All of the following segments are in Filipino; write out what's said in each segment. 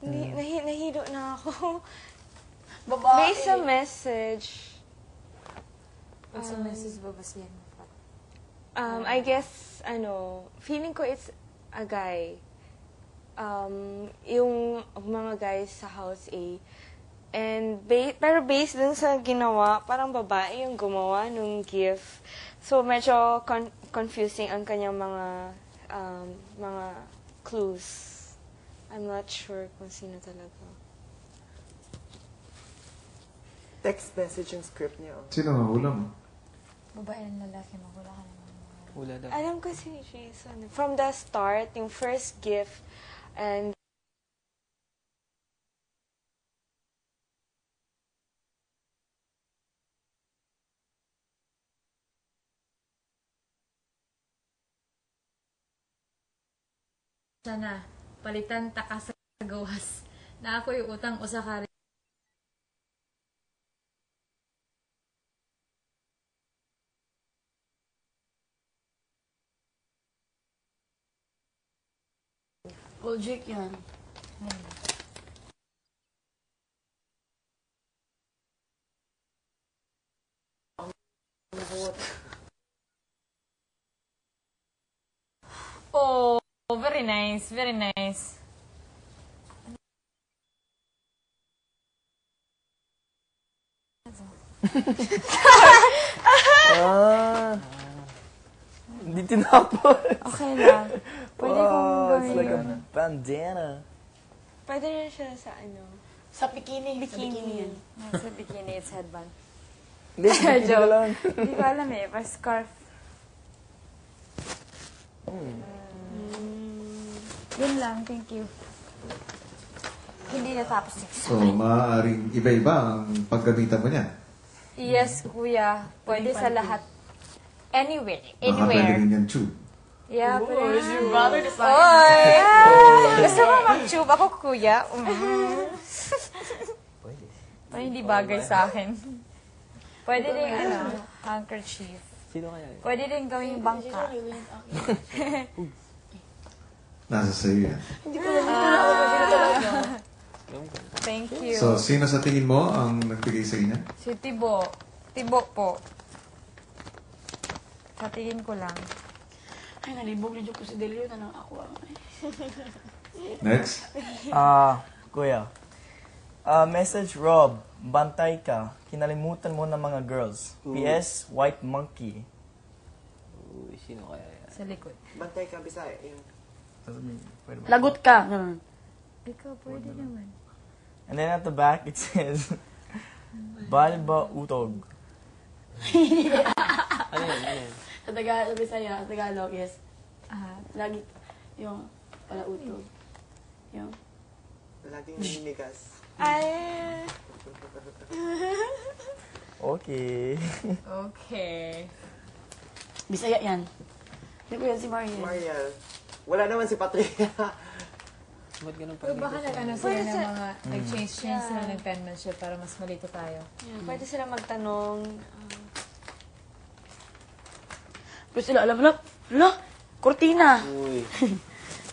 Nahilo na ako. Babae. May isang message. What's the message babasihan mo? I guess, feeling ko it's a guy. Yung mga guys sa House A. And, pero based dun sa ginawa, parang babae yung gumawa nung gift. So, medyo confusing ang kanyang mga clues. I'm not sure kung sino talaga. Text message yung script niya. Sino nga hula mo? Babae ng lalaki, mahula ka naman. Hula daw. Alam ko si Jason. From the start, yung first gift, and Sana, palitan taka sa gawas. Na ako'y utang usakari. Project yan. Oh, very nice, very nice. Hindi tinapos. okay lang. Pwede kong It's gawin like a yun. bandana. Pwede rin siya sa Sa bikini. bikini. yan. Sa bikini, it's headband. Hindi, bikini ka lang. Hindi ko alam eh. Pa scarf. Yun lang, thank you. Hindi natapos yun. So, maaaring iba-iba ang paggamitan mo niyan. Yes, kuya. Pwede sa lahat. Anywhere. Baka pwede Anywhere. rin yan tube. Yeah, Oh, pwede. is your brother the same? Oy! Gusto mo mag-tube? Ako, kuya. Parang hindi bagay sa akin. Pwede rin, handkerchief. Sino kaya yun? Pwede rin gawing bangka. Nasa sa'yo yan. Thank you. So, sino sa tingin mo ang nagbigay sa inyo? Si Tibo. Tibo po. Sa tingin ko lang. Ay, nalibog na ko si Delio na lang ako. Next? Kuya. Message Rob, bantay ka. Kinalimutan mo ng mga girls. PS, white monkey. Uy, sino kaya yan? Sa likod. Bantay ka, Bisaya. Lagot ka. Ganun. Ikaw, pwede naman. And then at the back, it says, Balba Utog. Ano yan? Sa Bisaya, sa Tagalog, yes. Lagi yung palautog. Yung Laging ninigas. Ay. Okay. Okay. Bisaya yan. Hindi ko yan si Mariel. Mariel. Wala naman si Patria. Ba't ganun pa Pero rin? baka sila ng mga, nag-change sila ng penmanship para mas malito tayo. Pwede sila magtanong. Pero sila, alam mo na, Cortina. Uy.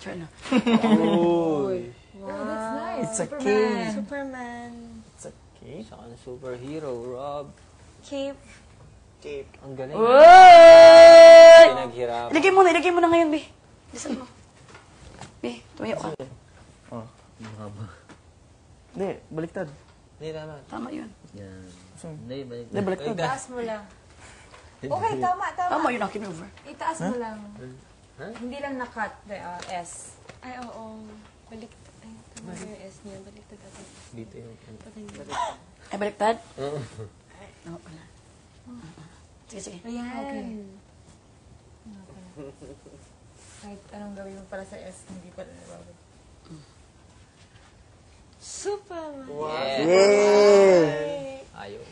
Sure na. Uy. Oh, that's nice. It's a Superman. king. Superman. It's a cake. Isa ka na superhero, Rob. Cape. Cake. Ang galing. Uy! Pinaghirapan. Ilagay mo na ngayon, Be. Lisan mo. Be, tumayo ka. Oh. Mahaba. Hindi, baliktad. Hindi naman. Tama yun. Yan. So, Hindi, balik. Hindi, baliktad. Itaas mo lang. Okay, tama. Tama yun, akin over. Itaas mo lang. Huh? Hindi lang na-cut the S. Ay, oo. Baliktad. Ay, tama yung S niya. Baliktad ako. Dito yung... Ay, baliktad? Oo. Oo, wala. Sige, sige. Ayan. Okay. Okay. Kahit anong gawin mo para sa S, hindi pa rin nababag. Superman. Yay! Ayaw.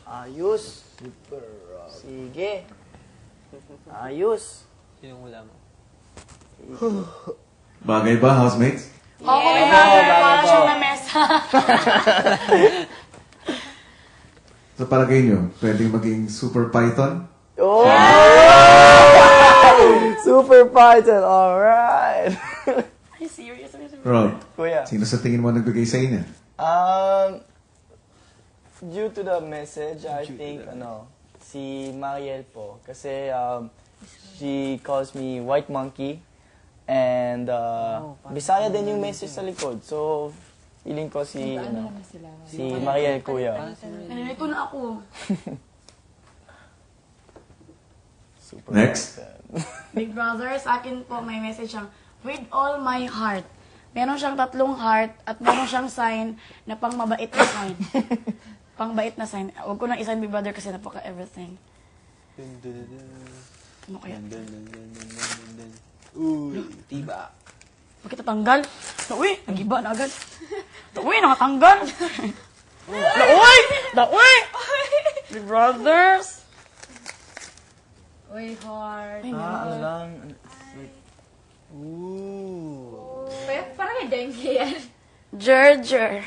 Ayos. Super Rob. Sige. Ayos. Sinong hula mo? Bagay ba, housemates? Oo, may bagay para siyang na mesa. Sa palagay nyo, pwedeng maging Super Python? Oh! Super Python, alright. Ay, serious. Rob, Kuya. sino sa tingin mo nagbigay sa inyo? Due to the message, I think, si Mariel po. Kasi, she calls me White Monkey. And, Bisaya din yung message sa likod. So, feeling ko si Mariel, kuya. Ito na ako. Super Next. Big Brother, sa akin po may message siyang, with all my heart. Meron siyang 3 heart at meron siyang sign na pang mabait na sign. Pang bait na sign. Huwag ko nang isign Big Brother kasi napaka-everything. Ano kaya? Uy, tiba. Bakit natanggal? Uy, nagiba na agad. Uy, nakatanggal. Uy! Big Brothers! Uy, heart. ano lang. Ooh. Parang may dengue yan. Gerger.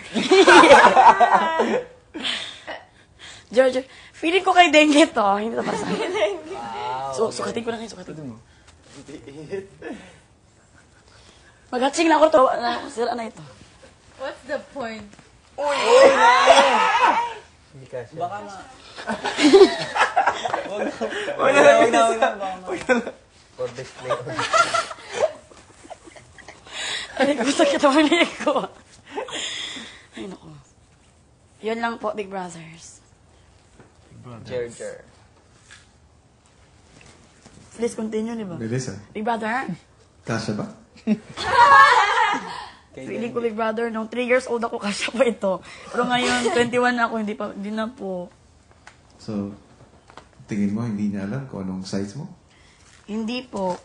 Gerger. Feeling ko kay Dengue to. Hindi to para sa akin. So, sukatin ko lang yun. Sukatin ko. Mag-hatching lang ako to. Sira na ito. What's the point? Hindi kasi. Baka na. Wag na. For display. Ay, gusto kita manilig ko. Ay, naku. Yun lang po, Big Brothers. Jer. Please continue, di ba? Bilis ah. Big Brother? Kasha ba? Feeling ko, Big Brother, nung 3 years old ako, kasya pa ito. Pero ngayon, 21 na ako, hindi na po. So, tingin mo, hindi niya alam kung anong size mo? Hindi po.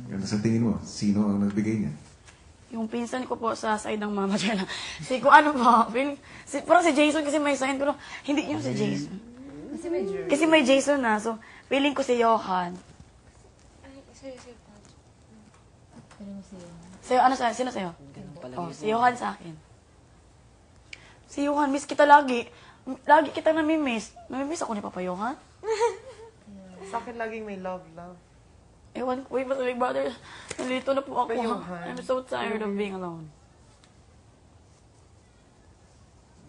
Ganda sa tingin mo, sino ang nagbigay niya? Yung pinsan ko po sa side ng mama dyan. Ko ano ba? Parang si Jason kasi may sign. Pero hindi yung si Jason. Kasi may Jason na. So, feeling ko si Johan. Sa'yo, ano sa'yo? Sino sa'yo? Oh, si Johan sa akin. Si Johan, miss kita lagi. Lagi kita namimiss. Namimiss ako ni Papa Johan. Sa akin laging may love. Ewan ko, basta Big Brother, nalito na po ako. Johan. I'm so tired of being alone.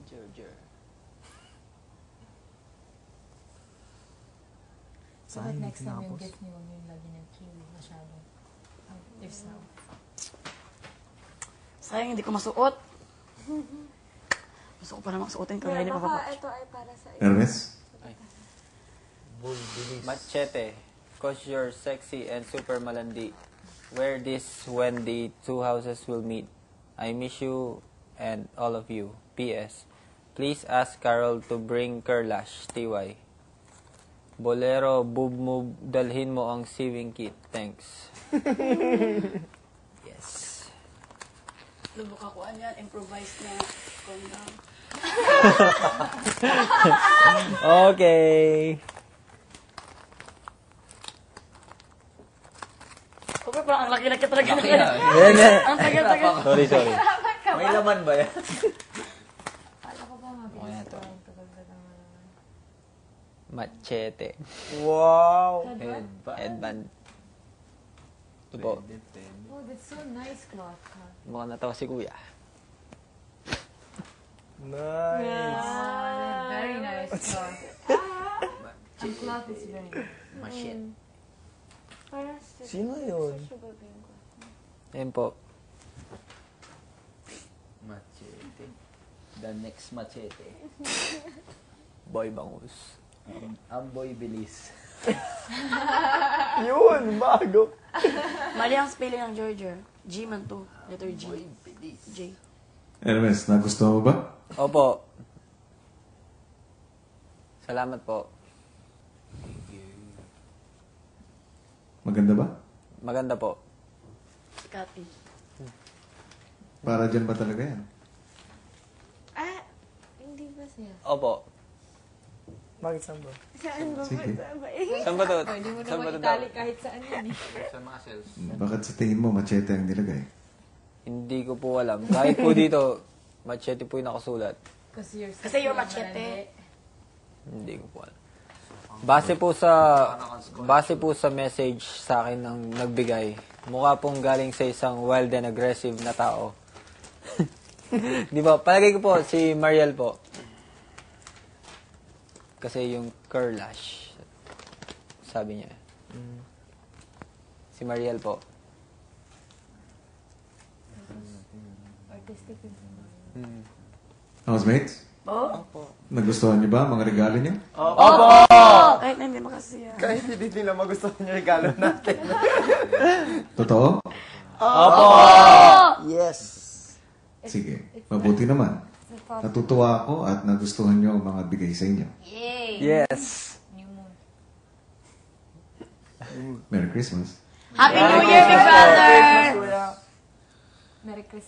Jer. Dapat next time yung gift niyo, huwag yung lagi ng kiwi masyado. Tips now. Sayang, hindi ko masuot. Gusto ko pa naman suotin kagaya ni Papa Patch. Ito ay para sa Hermes? Machete. Cause you're sexy and super malandi. Wear this when the 2 houses will meet. I miss you and all of you. P.S. Please ask Carol to bring Curlash, TY. Bolero, boob move, dalhin mo ang sewing kit. Thanks. Yes. Lubok ako yan, improvise na condom. Okay. Okay, parang ang laki-laki talaga. Ang tagal-tagal. Sorry. May laman ba yan? Kala ko ba mabilis ko ang tagal-tagal naman. Machete. Wow. Headband. Ito po. Oh, that's so nice cloth. Mukhang natawa si kuya. Nice. Very nice cloth. Ang cloth is very nice. Machete. Parang Sino yun? Ayan po. Machete. The next machete. Boy Bangus. Amboy bilis. Yun, bago. Mali ang spelling ng Georgia. G man to. Letter G. J. Hermes, nagustuhan mo ba? Opo. Salamat po. Maganda ba? Maganda po. Si Cathy. Para dyan ba talaga yan? hindi ba siya? Opo. Bakit saan ba? Saan ba? Sige. Saan ba to? Hindi mo Saan ba naman to daw? itali kahit saan yun eh. Bakit sa tingin mo machete ang nilagay? Hindi ko po alam. Kahit po dito, machete po yung nakasulat. Kasi Kasi you're machete. Hindi ko po alam. Base po sa message sa akin ng nagbigay, mukha pong galing sa isang wild and aggressive na tao. Di ba? Palagay ko po, si Mariel po. Kasi yung curlash, sabi niya. Si Mariel po. Housemates? Opo. Nagustuhan niyo ba ang mga regalo niyo? Kahit na hindi makasiya. Kahit hindi nila magustuhan yung regalo natin. Totoo? Yes. Sige, mabuti naman. Natutuwa ako at nagustuhan niyo ang mga bigay sa inyo. Yes. Merry Christmas. Happy New Year, Big Brother! Merry Christmas.